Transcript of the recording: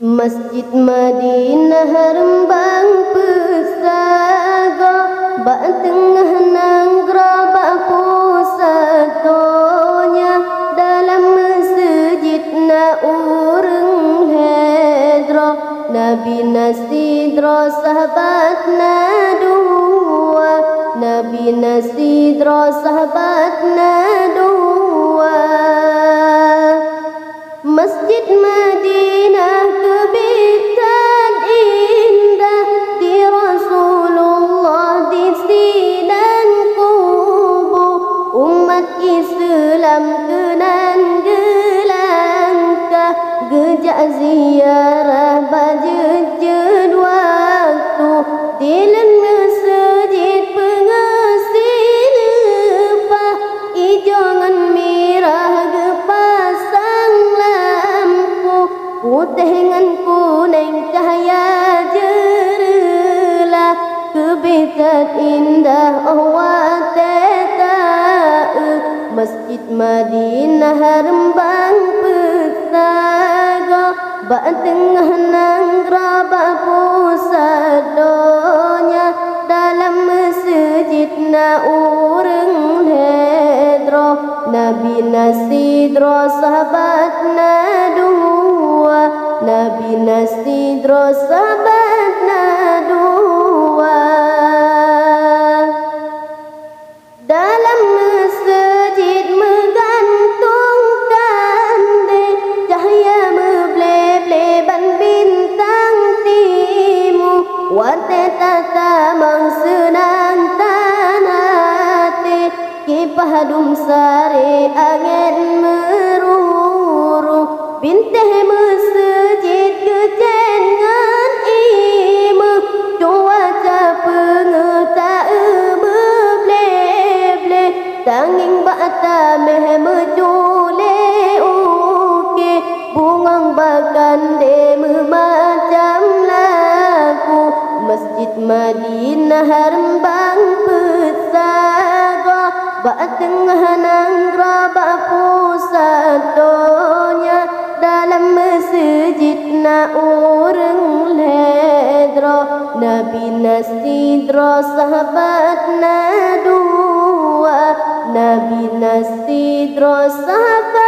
Masjid Madinah rembang pesaga, bak tengah nanggra bak pusatonya. Dalam masjid na urang hedra, Nabi nasidra sahabat na dua, Nabi nasidra sahabat na dua. Masjid Madinah kebitan indah, di Rasulullah di sinan kubur. Umat Islam kenan gelangkah, gejak ziarah bajejed waktu. Di masjid pengasih lepah, ijongan mirah gepasang lampu. Putih dengan kuning cahaya jerelah, kebitan indah awak tetae. Masjid Madinah rembang pesaga, bak tengah nanggra bak pusadonya. Dalam masjid na urang hedra, Nabi nasidra sahabat na dua, Nabi nasidra sahabat na dua. Dalam masjid menggantungkan cahaya mebleh-bleh bintang timu. Wate tata mang senang tanate, kipah dum sare angin meruru. Binteh masjid kecengan ima, cuaca pengetae mebleh-bleh. Tanging bata meh mejule uke, bungang bagan de memacam laku. Masjid Madinah rembang pesaga, bak tengah nanggra bak pusatonya. Dalam masjid na urang hedra, Nabi nasidra sahabat na dua, Nabi nasidra sahabat